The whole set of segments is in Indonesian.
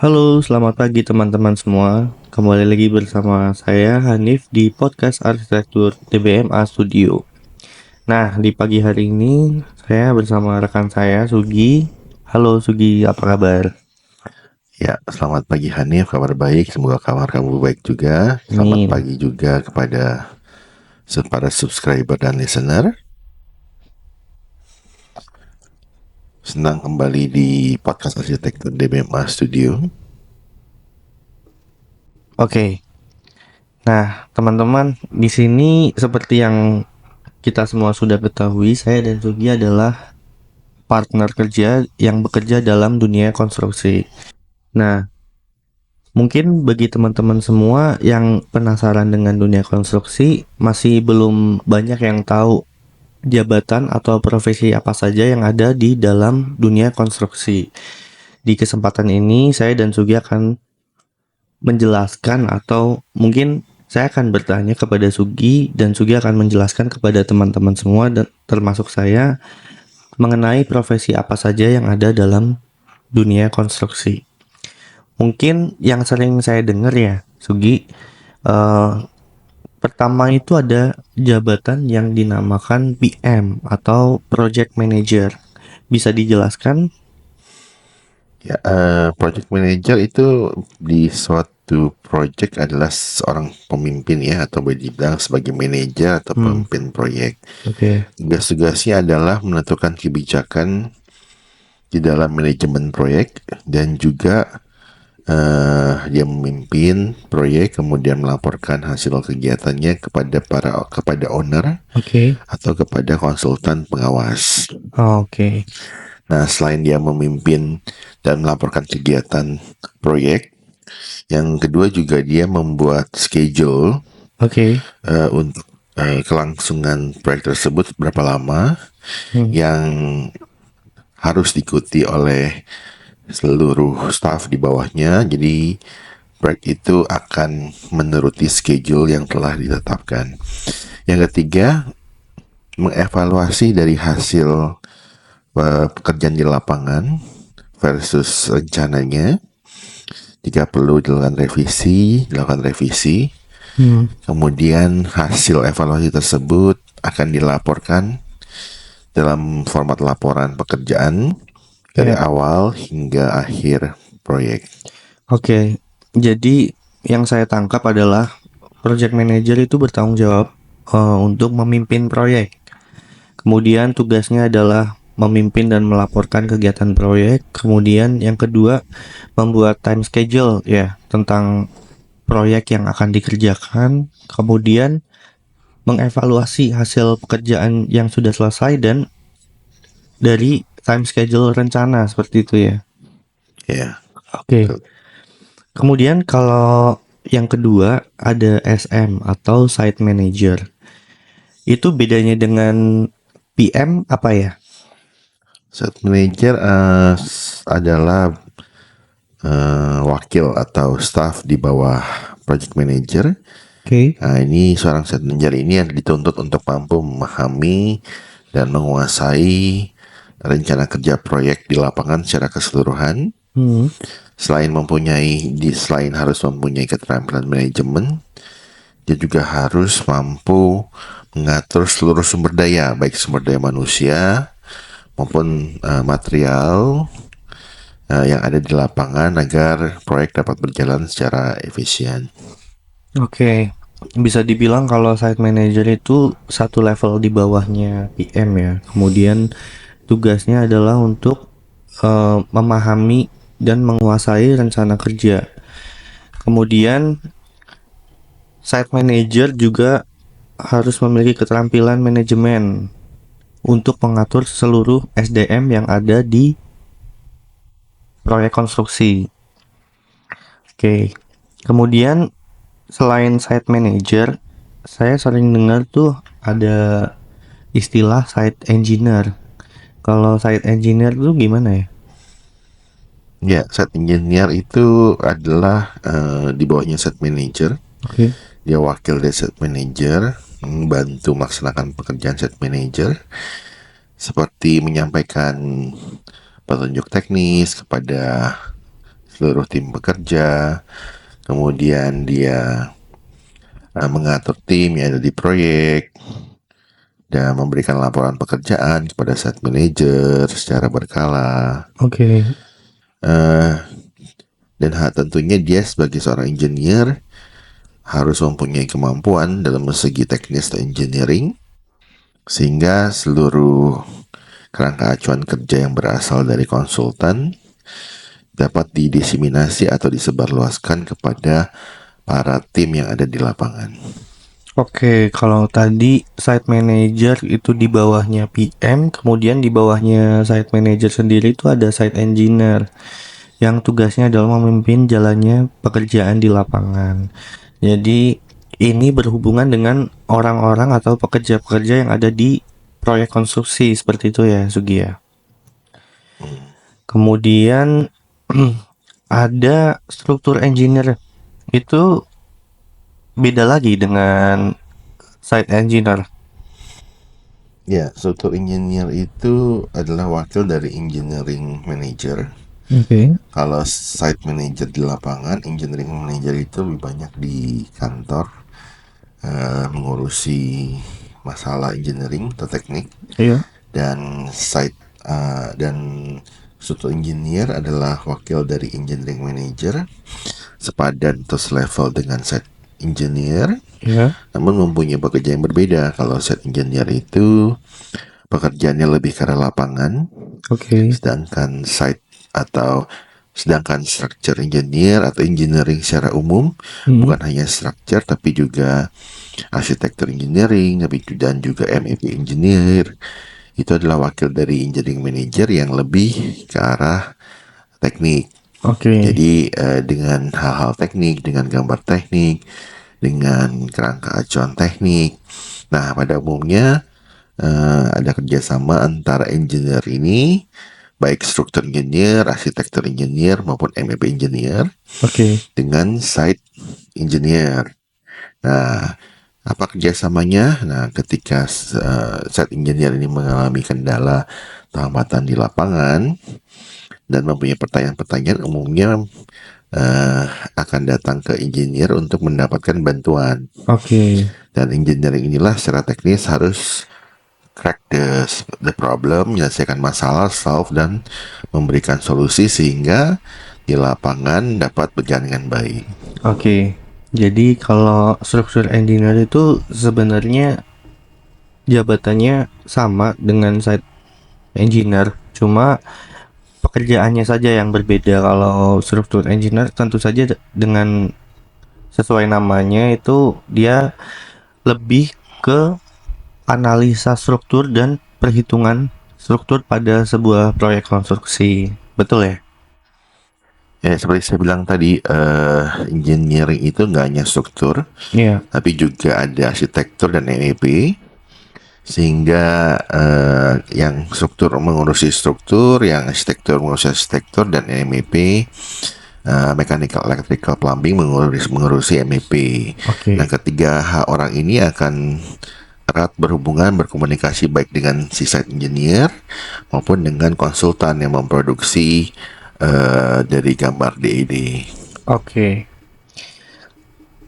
Halo, selamat pagi teman-teman semua. Kembali lagi bersama saya Hanif di podcast Arsitektur TBMA Studio. Nah, di pagi hari ini saya bersama rekan saya Sugi. Halo Sugi, apa kabar? Ya, selamat pagi Hanif, kabar baik. Semoga kabar kamu baik juga. Selamat Amin. pagi juga kepada para subscriber dan listener. Senang kembali di podcast arsitektur DBMA Studio. Oke. Nah, teman-teman, di sini seperti yang kita semua sudah ketahui, saya dan Sugi adalah partner kerja yang bekerja dalam dunia konstruksi. Nah, mungkin bagi teman-teman semua yang penasaran dengan dunia konstruksi, masih belum banyak yang tahu jabatan atau profesi apa saja yang ada di dalam dunia konstruksi. Di kesempatan ini, saya dan Sugi akan menjelaskan atau mungkin saya akan bertanya kepada Sugi dan Sugi akan menjelaskan kepada teman-teman semua dan termasuk saya mengenai profesi apa saja yang ada dalam dunia konstruksi. Mungkin yang sering saya dengar ya, Sugi, eh, pertama itu ada jabatan yang dinamakan PM atau Project Manager. Bisa dijelaskan? Ya, project manager itu di suatu project adalah seorang pemimpin ya, atau boleh dibilang sebagai manajer atau Hmm, pemimpin proyek. oke. Tugas-tugasnya adalah menentukan kebijakan di dalam manajemen proyek dan juga dia memimpin proyek, kemudian melaporkan hasil kegiatannya kepada owner Oke. atau kepada konsultan pengawas. Oke. Nah, selain dia memimpin dan melaporkan kegiatan proyek, yang kedua juga dia membuat schedule Oke. untuk kelangsungan proyek tersebut berapa lama Hmm, yang harus diikuti oleh seluruh staff di bawahnya. Jadi proyek itu akan menuruti schedule yang telah ditetapkan. Yang ketiga, mengevaluasi dari hasil pekerjaan di lapangan versus rencananya. Jika perlu dilakukan revisi. hmm. Kemudian hasil evaluasi tersebut akan dilaporkan dalam format laporan pekerjaan dari Ya. awal hingga akhir proyek. Oke. Jadi yang saya tangkap adalah project manager itu bertanggung jawab untuk memimpin proyek. Kemudian tugasnya adalah memimpin dan melaporkan kegiatan proyek. Kemudian yang kedua, membuat time schedule ya tentang proyek yang akan dikerjakan. Kemudian mengevaluasi hasil pekerjaan yang sudah selesai dan dari time schedule rencana seperti itu ya. Ya, Oke. Kemudian kalau yang kedua ada SM atau site manager. Itu bedanya dengan PM apa ya? site manager adalah wakil atau staff di bawah project manager. Oke. Nah, ini seorang site manager ini yang dituntut untuk mampu memahami dan menguasai rencana kerja proyek di lapangan secara keseluruhan. Hmm. Selain harus mempunyai keterampilan manajemen, dia juga harus mampu mengatur seluruh sumber daya, baik sumber daya manusia maupun material yang ada di lapangan agar proyek dapat berjalan secara efisien. Oke. Bisa dibilang kalau site manager itu satu level di bawahnya PM ya. Kemudian tugasnya adalah untuk memahami dan menguasai rencana kerja. Kemudian site manager juga harus memiliki keterampilan manajemen untuk mengatur seluruh SDM yang ada di proyek konstruksi. Oke. Kemudian selain site manager, saya sering dengar tuh ada istilah site engineer. Kalau site engineer tuh gimana ya? Ya, site engineer itu adalah di bawahnya site manager. Oke. Dia wakil dari site manager, membantu melaksanakan pekerjaan site manager seperti menyampaikan petunjuk teknis kepada seluruh tim bekerja, kemudian dia mengatur tim yang ada di proyek, dan memberikan laporan pekerjaan kepada site manager secara berkala. Oke. Eh, dan tentunya dia sebagai seorang engineer harus mempunyai kemampuan dalam segi teknis dan engineering, sehingga seluruh kerangka acuan kerja yang berasal dari konsultan dapat didiseminasi atau disebarluaskan kepada para tim yang ada di lapangan. Oke, kalau tadi site manager itu di bawahnya PM, kemudian di bawahnya site manager sendiri itu ada site engineer yang tugasnya adalah memimpin jalannya pekerjaan di lapangan. Jadi ini berhubungan dengan orang-orang atau pekerja-pekerja yang ada di proyek konstruksi seperti itu ya, Sugi ya. Kemudian ada struktur engineer itu beda lagi dengan site engineer. Ya, struktur engineer itu adalah wakil dari engineering manager. Oke. Kalau site manager di lapangan, engineering manager itu lebih banyak di kantor, mengurusi masalah engineering atau teknik. Iya. Dan dan struktur engineer adalah wakil dari engineering manager, sepadan atau selevel dengan site engineer, Iya. namun mempunyai pekerjaan yang berbeda. Kalau site engineer itu pekerjaannya lebih ke arah lapangan, Oke. sedangkan structure engineer atau engineering secara umum bukan hanya structure tapi juga arsitektur engineering dan juga MEP engineer, itu adalah wakil dari engineering manager yang lebih ke arah teknik. Oke. Jadi dengan hal-hal teknik, dengan gambar teknik, dengan kerangka acuan teknik. Nah, pada umumnya ada kerjasama antara engineer ini, baik struktur engineer, arsitektur engineer maupun MEP engineer, Oke. dengan site engineer. Nah, apa kerjasamanya? Nah, ketika site engineer ini mengalami kendala atau hambatan di lapangan dan mempunyai pertanyaan-pertanyaan, umumnya akan datang ke engineer untuk mendapatkan bantuan. Oke. Dan engineering inilah secara teknis harus crack the problem, menyelesaikan masalah, solve, dan memberikan solusi sehingga di lapangan dapat berjalan dengan baik. Oke. Jadi kalau struktur engineer itu sebenarnya jabatannya sama dengan site engineer, cuma pekerjaannya saja yang berbeda. Kalau struktur engineer tentu saja dengan sesuai namanya itu dia lebih ke analisa struktur dan perhitungan struktur pada sebuah proyek konstruksi. Betul ya? Ya, seperti saya bilang tadi, engineering itu nggak hanya struktur, Iya. tapi juga ada arsitektur dan MEP, sehingga yang struktur mengurusi struktur, yang arsitektur mengurusi arsitektur, dan MEP mechanical, electrical, plumbing mengurusi MEP. Oke. Nah, ketiga orang ini akan erat berhubungan, berkomunikasi baik dengan si site engineer maupun dengan konsultan yang memproduksi dari gambar DED. Oke.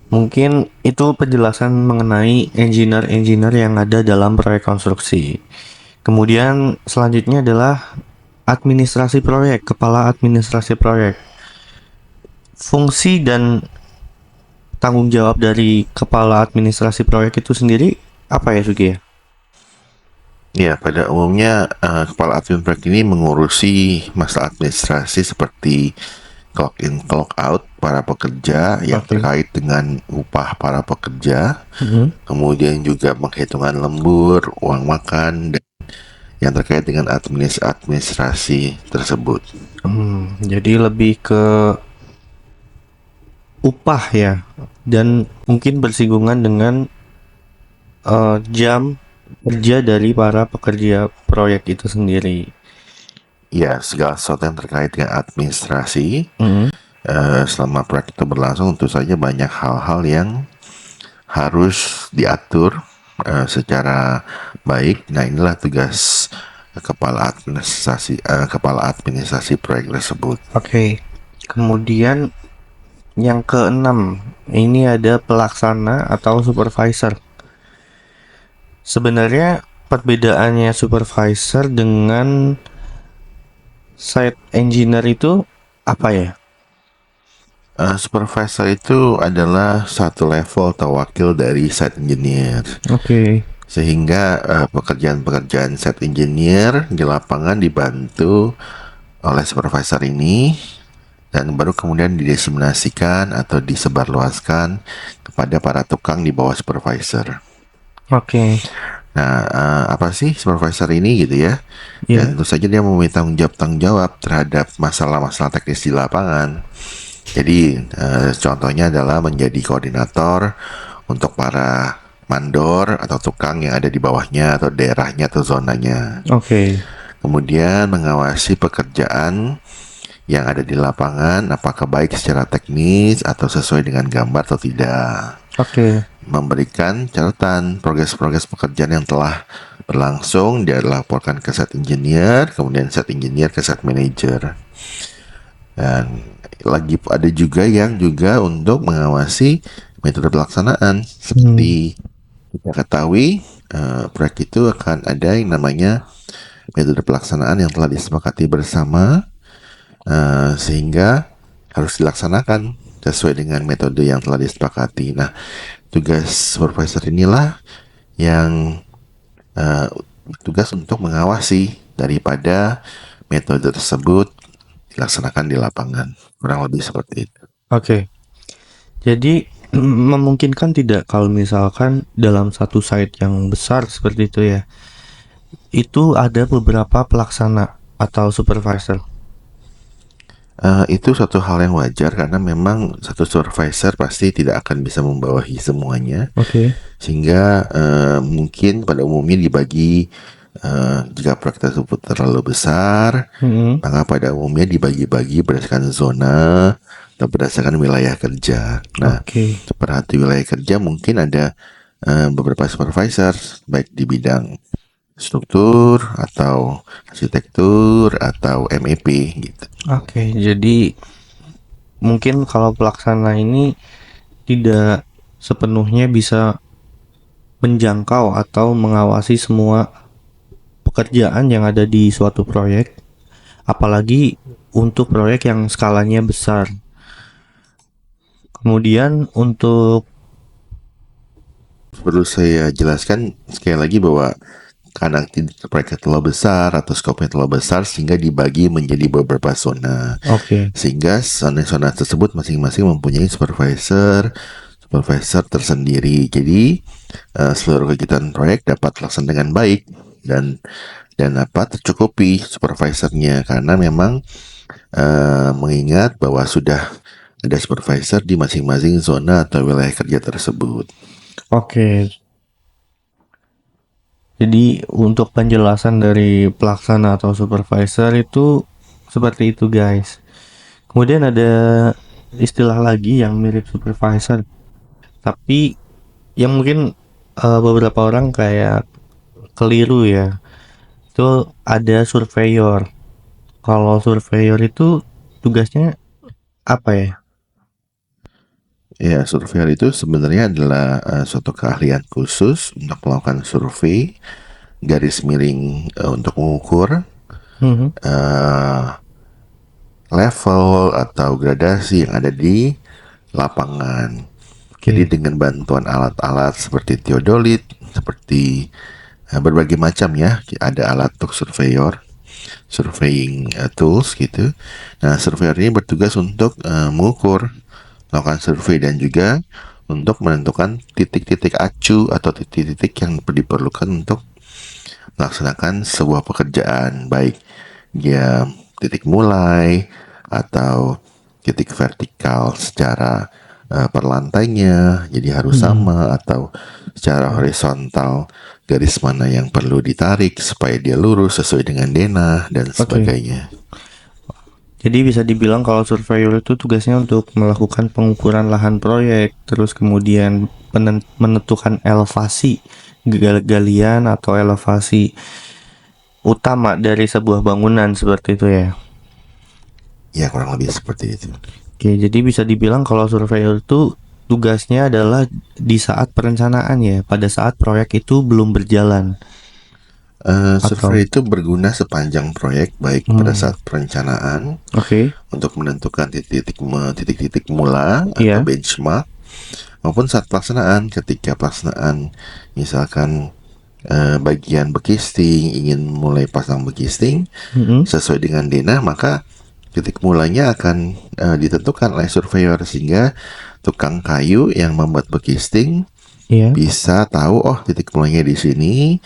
Mungkin itu penjelasan mengenai engineer-engineer yang ada dalam proyek konstruksi. Kemudian selanjutnya adalah administrasi proyek, kepala administrasi proyek. Fungsi dan tanggung jawab dari kepala administrasi proyek itu sendiri apa ya, Sugi ya? Ya, pada umumnya kepala admin proyek ini mengurusi masalah administrasi seperti clock in, clock out para pekerja yang Oke. terkait dengan upah para pekerja, Mhm. kemudian juga penghitungan lembur, uang makan, dan yang terkait dengan administrasi tersebut. Jadi lebih ke upah ya, dan mungkin bersinggungan dengan jam kerja dari para pekerja proyek itu sendiri. Ya, segala sesuatu yang terkait dengan administrasi Mhm. selama proyek itu berlangsung, tentu saja banyak hal-hal yang harus diatur secara baik. Nah, inilah tugas kepala administrasi proyek tersebut. Oke. Kemudian yang keenam, ini ada pelaksana atau supervisor. Sebenarnya perbedaannya supervisor dengan site engineer itu apa ya? Supervisor itu adalah satu level atau wakil dari site engineer, Oke. sehingga pekerjaan-pekerjaan site engineer di lapangan dibantu oleh supervisor ini dan baru kemudian didiseminasikan atau disebarluaskan kepada para tukang di bawah supervisor. Oke. Nah, apa sih supervisor ini gitu ya? Ya. Dan tentu saja dia memiliki tanggung jawab terhadap masalah-masalah teknis di lapangan. Jadi contohnya adalah menjadi koordinator untuk para mandor atau tukang yang ada di bawahnya atau daerahnya atau zonanya. Oke. Kemudian mengawasi pekerjaan yang ada di lapangan apakah baik secara teknis atau sesuai dengan gambar atau tidak. Oke. Memberikan catatan progres-progres pekerjaan yang telah berlangsung, dia laporkan ke site engineer, kemudian site engineer ke site manager. Dan lagi ada juga yang juga untuk mengawasi metode pelaksanaan. Seperti kita ketahui, proyek itu akan ada yang namanya metode pelaksanaan yang telah disepakati bersama, sehingga harus dilaksanakan sesuai dengan metode yang telah disepakati. Nah, tugas supervisor inilah yang bertugas untuk mengawasi daripada metode tersebut dilaksanakan di lapangan. Kurang lebih seperti itu. Oke. Jadi memungkinkan tidak kalau misalkan dalam satu site yang besar seperti itu ya, itu ada beberapa pelaksana atau supervisor. Itu suatu hal yang wajar karena memang satu supervisor pasti tidak akan bisa membawahi semuanya, Oke. sehingga mungkin pada umumnya dibagi, jika proyek tersebut terlalu besar, maka pada umumnya dibagi-bagi berdasarkan zona atau berdasarkan wilayah kerja. Nah, Oke. seperti wilayah kerja mungkin ada beberapa supervisor baik di bidang struktur atau arsitektur atau MEP gitu. Oke. Jadi mungkin kalau pelaksana ini tidak sepenuhnya bisa menjangkau atau mengawasi semua pekerjaan yang ada di suatu proyek, apalagi untuk proyek yang skalanya besar. Kemudian untuk Perlu saya jelaskan sekali lagi bahwa karena proyeknya terlalu besar atau skopnya terlalu besar sehingga dibagi menjadi beberapa zona, oke. sehingga zona-zona tersebut masing-masing mempunyai supervisor tersendiri. Jadi seluruh kegiatan proyek dapat terlaksana dengan baik dan tercukupi supervisornya karena memang mengingat bahwa sudah ada supervisor di masing-masing zona atau wilayah kerja tersebut. Oke. Jadi untuk penjelasan dari pelaksana atau supervisor itu seperti itu guys. Kemudian ada istilah lagi yang mirip supervisor, tapi yang mungkin beberapa orang kayak keliru ya. Itu ada surveyor. Kalau surveyor itu tugasnya apa ya? Ya, surveyor itu sebenarnya adalah suatu keahlian khusus untuk melakukan survei garis miring untuk mengukur Mhm. level atau gradasi yang ada di lapangan. Jadi Oke. dengan bantuan alat-alat seperti teodolit, seperti berbagai macam ya, ada alat untuk surveying tools gitu. Nah, surveyor ini bertugas untuk mengukur, melakukan survei dan juga untuk menentukan titik-titik acu atau titik-titik yang diperlukan untuk melaksanakan sebuah pekerjaan, baik dia titik mulai atau titik vertikal secara per lantainya jadi harus sama, atau secara horizontal garis mana yang perlu ditarik supaya dia lurus sesuai dengan denah dan Oke. sebagainya. Jadi bisa dibilang kalau surveyor itu tugasnya untuk melakukan pengukuran lahan proyek, terus kemudian menentukan elevasi galian atau elevasi utama dari sebuah bangunan seperti itu ya. Ya kurang lebih seperti itu. Oke, jadi bisa dibilang kalau surveyor itu tugasnya adalah di saat perencanaan ya, pada saat proyek itu belum berjalan atau Survei itu berguna sepanjang proyek, baik pada hmm, saat perencanaan oke, untuk menentukan titik-titik mula atau iya, benchmark, maupun saat pelaksanaan. Ketika pelaksanaan, misalkan bagian bekisting ingin mulai pasang bekisting mm-mm, sesuai dengan denah, maka titik mulanya akan ditentukan oleh surveyor, sehingga tukang kayu yang membuat bekisting iya, bisa tahu, oh titik mulanya di sini,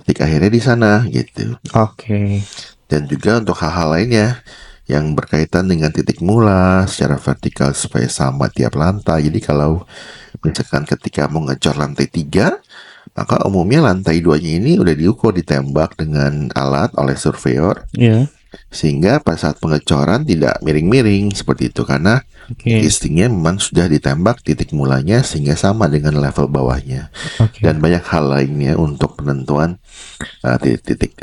titik akhirnya di sana gitu. oke, Dan juga untuk hal-hal lainnya yang berkaitan dengan titik mula secara vertikal supaya sama tiap lantai. Jadi kalau misalkan ketika mau ngecor lantai 3, maka umumnya lantai 2-nya ini udah diukur, ditembak dengan alat oleh surveyor, iya, sehingga pada saat pengecoran tidak miring-miring seperti itu, karena oke, castingnya memang sudah ditembak titik mulanya sehingga sama dengan level bawahnya. oke, Dan banyak hal lainnya untuk penentuan titik-titik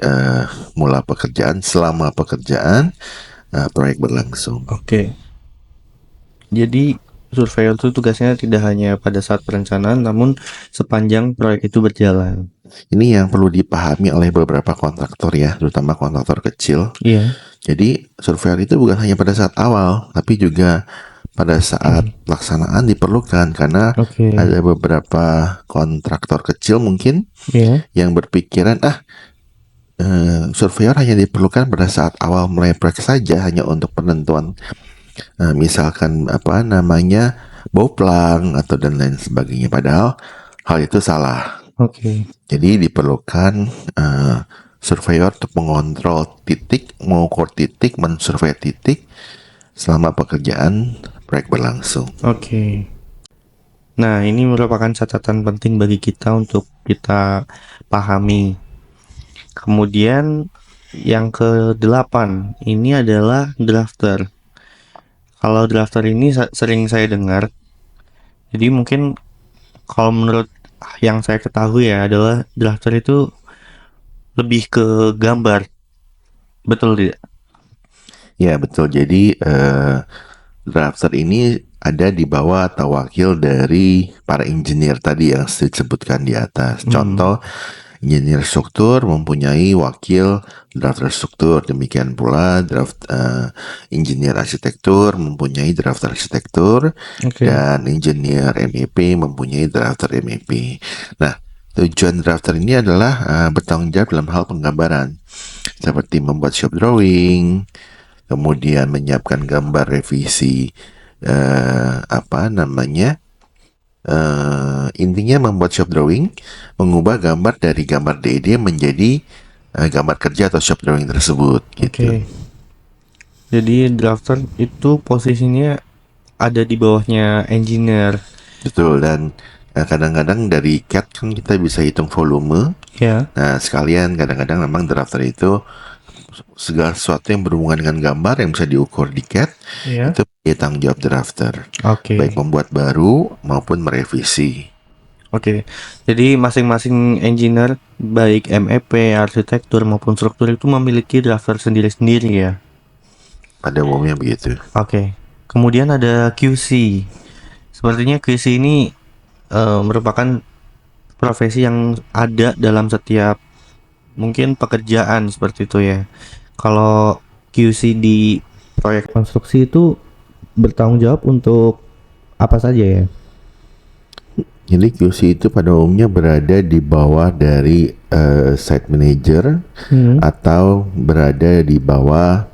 mula pekerjaan selama pekerjaan proyek berlangsung. oke. Jadi surveyor itu tugasnya tidak hanya pada saat perencanaan, namun sepanjang proyek itu berjalan. Ini yang perlu dipahami oleh beberapa kontraktor ya, terutama kontraktor kecil. Iya, Jadi surveyor itu bukan hanya pada saat awal, tapi juga pada saat pelaksanaan diperlukan, karena oke, ada beberapa kontraktor kecil mungkin iya, yang berpikiran surveyor hanya diperlukan pada saat awal mulai proyek saja, hanya untuk penentuan misalkan apa namanya boplang atau dan lain sebagainya. Padahal hal itu salah. oke, Jadi diperlukan surveyor untuk mengontrol titik, mengukur titik, mensurvei titik selama pekerjaan proyek berlangsung. oke. Nah, ini merupakan catatan penting bagi kita untuk kita pahami. Kemudian yang ke-8 ini adalah drafter. Kalau drafter ini sering saya dengar. Jadi mungkin kalau menurut yang saya ketahui ya adalah drafter itu lebih ke gambar. Betul tidak? Ya betul. Jadi drafter ini ada di bawah atau wakil dari para engineer tadi yang disebutkan di atas. Hmm, Contoh, engineer struktur mempunyai wakil drafter struktur. Demikian pula engineer arsitektur mempunyai drafter arsitektur, oke. dan engineer MEP mempunyai drafter MEP. Nah, tujuan drafter ini adalah bertanggung jawab dalam hal penggambaran, seperti membuat shop drawing, kemudian menyiapkan gambar revisi apa namanya intinya membuat shop drawing, mengubah gambar dari gambar DED menjadi gambar kerja atau shop drawing tersebut gitu. Oke. Jadi drafter itu posisinya ada di bawahnya engineer. Betul. Dan kadang-kadang dari CAD kan kita bisa hitung volume. Ya. Nah sekalian kadang-kadang memang drafter itu segala sesuatu yang berhubungan dengan gambar yang bisa diukur di CAD, Ya. itu dia tanggung jawab drafter, baik Oke. membuat baru maupun merevisi. Oke. Jadi masing-masing engineer baik MEP, arsitektur maupun struktur itu memiliki drafter sendiri-sendiri ya. Pada umumnya begitu. Oke. Kemudian ada QC. Sepertinya QC ini merupakan profesi yang ada dalam setiap mungkin pekerjaan seperti itu ya. Kalau QC di proyek konstruksi itu bertanggung jawab untuk apa saja ya? Jadi QC itu pada umumnya berada di bawah dari site manager atau berada di bawah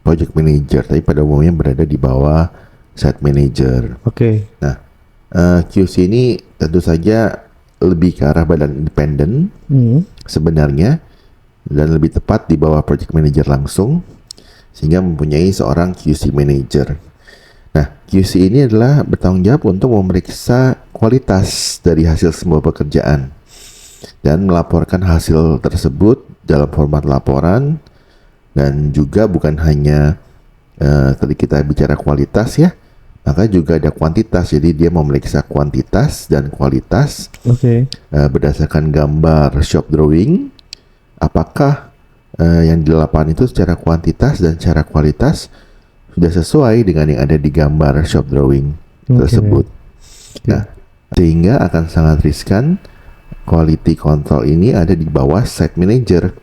project manager, tapi pada umumnya berada di bawah site manager. Oke. Nah, QC ini tentu saja lebih ke arah badan independen sebenarnya, dan lebih tepat di bawah project manager langsung, sehingga mempunyai seorang QC manager. Nah, QC ini adalah bertanggung jawab untuk memeriksa kualitas dari hasil semua pekerjaan dan melaporkan hasil tersebut dalam format laporan. Dan juga bukan hanya tadi kita bicara kualitas ya, maka juga ada kuantitas. Jadi dia memeriksa kuantitas dan kualitas Oke. berdasarkan gambar shop drawing, apakah yang di lapangan itu secara kuantitas dan secara kualitas sudah sesuai dengan yang ada di gambar shop drawing tersebut. Nah, sehingga akan sangat riskan quality control ini ada di bawah site manager,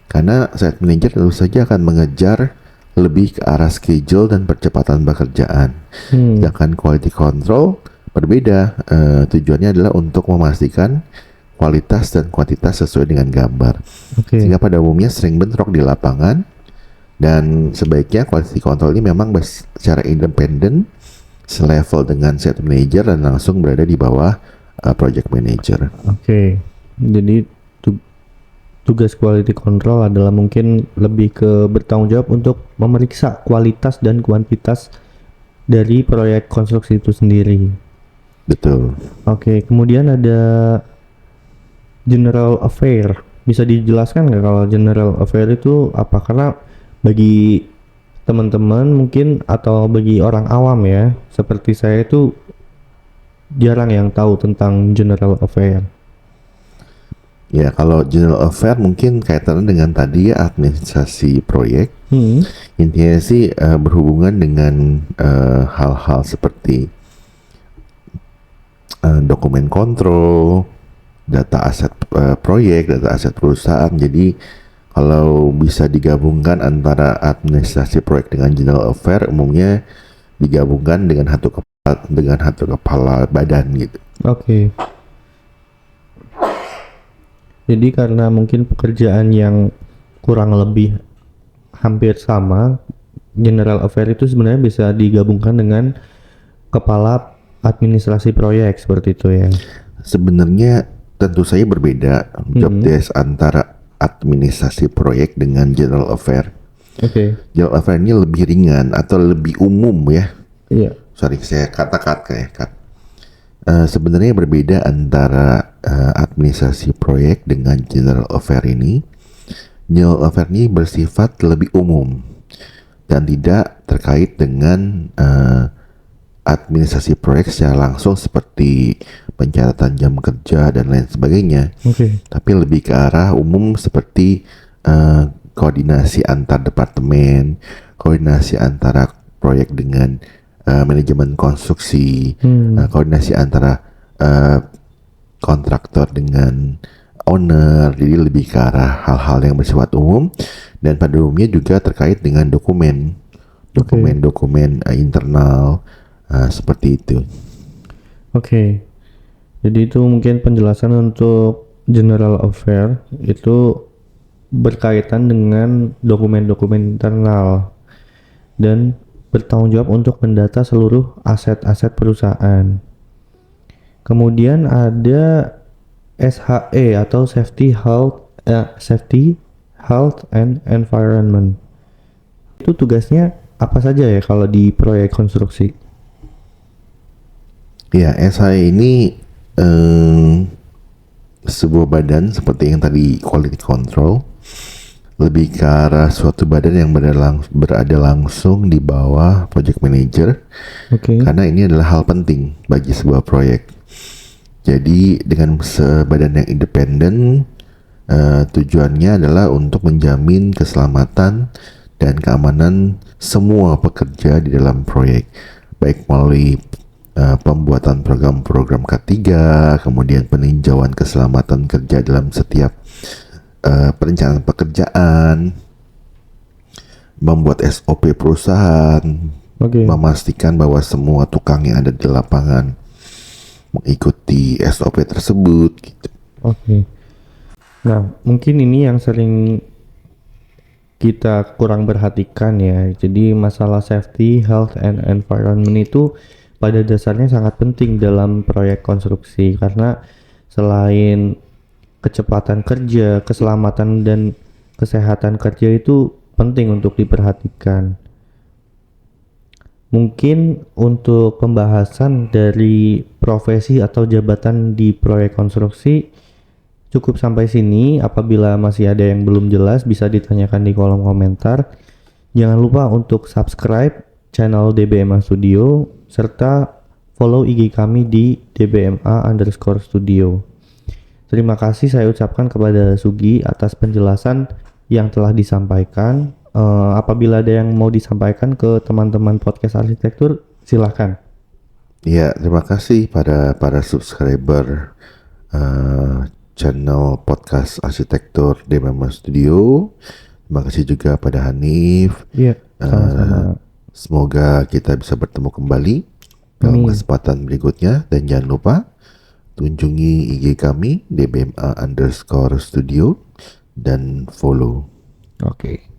karena site manager tentu saja akan mengejar lebih ke arah schedule dan percepatan pekerjaan. Sedangkan quality control berbeda, tujuannya adalah untuk memastikan kualitas dan kuantitas sesuai dengan gambar. Sehingga pada umumnya sering bentrok di lapangan, dan sebaiknya quality control ini memang secara independen, selevel dengan site manager dan langsung berada di bawah project manager. Jadi tugas quality control adalah mungkin lebih ke bertanggung jawab untuk memeriksa kualitas dan kuantitas dari proyek konstruksi itu sendiri. Betul. Kemudian ada general affair. Bisa dijelaskan nggak kalau general affair itu apa? Karena bagi teman-teman mungkin atau bagi orang awam ya, seperti saya itu jarang yang tahu tentang general affair. Ya, kalau general affair mungkin kaitannya dengan tadi ya, administrasi proyek. Intinya sih berhubungan dengan hal-hal seperti dokumen kontrol, data aset proyek, data aset perusahaan. Jadi kalau bisa digabungkan antara administrasi proyek dengan general affair, umumnya digabungkan dengan satu kepala badan gitu. Jadi karena mungkin pekerjaan yang kurang lebih hampir sama, general affair itu sebenarnya bisa digabungkan dengan kepala administrasi proyek seperti itu ya. Sebenarnya tentu saja berbeda job desk antara administrasi proyek dengan general affair. General affair ini lebih ringan atau lebih umum ya. Sorry, saya kata-kata kayak sebenarnya berbeda antara administrasi proyek dengan general affair ini. General affair ini bersifat lebih umum dan tidak terkait dengan administrasi proyek secara langsung seperti pencatatan jam kerja dan lain sebagainya. Tapi lebih ke arah umum seperti koordinasi antar departemen, koordinasi antara proyek dengan manajemen konstruksi, koordinasi antara kontraktor dengan owner. Jadi lebih ke arah hal-hal yang bersifat umum, dan pada umumnya juga terkait dengan dokumen internal seperti itu. Jadi itu mungkin penjelasan untuk general affair itu berkaitan dengan dokumen-dokumen internal dan bertanggung jawab untuk mendata seluruh aset-aset perusahaan. Kemudian ada SHE atau Safety Health and Environment. Itu tugasnya apa saja ya kalau di proyek konstruksi? Ya, SHE ini sebuah badan seperti yang tadi quality control, lebih ke arah suatu badan yang berada langsung di bawah project manager. Karena ini adalah hal penting bagi sebuah proyek. Jadi dengan badan yang independen, tujuannya adalah untuk menjamin keselamatan dan keamanan semua pekerja di dalam proyek, baik melalui pembuatan program-program K3, kemudian peninjauan keselamatan kerja dalam setiap perencanaan pekerjaan, membuat SOP perusahaan, memastikan bahwa semua tukang yang ada di lapangan mengikuti SOP tersebut gitu. Nah, mungkin ini yang sering kita kurang perhatikan ya. Jadi masalah safety, health, and environment itu pada dasarnya sangat penting dalam proyek konstruksi, karena selain kecepatan kerja, keselamatan dan kesehatan kerja itu penting untuk diperhatikan. Mungkin untuk pembahasan dari profesi atau jabatan di proyek konstruksi cukup sampai sini. Apabila masih ada yang belum jelas bisa ditanyakan di kolom komentar. Jangan lupa untuk subscribe channel DBMA Studio serta follow IG kami di DBMA_studio. Terima kasih saya ucapkan kepada Sugi atas penjelasan yang telah disampaikan. Apabila ada yang mau disampaikan ke teman-teman podcast arsitektur, silahkan. Ya, terima kasih pada para subscriber channel podcast arsitektur DMM Studio. Terima kasih juga pada Hanif. Iya, sama-sama. Semoga kita bisa bertemu kembali dalam Amin. kesempatan berikutnya, dan jangan lupa kunjungi IG kami DBMA_studio dan follow. Oke.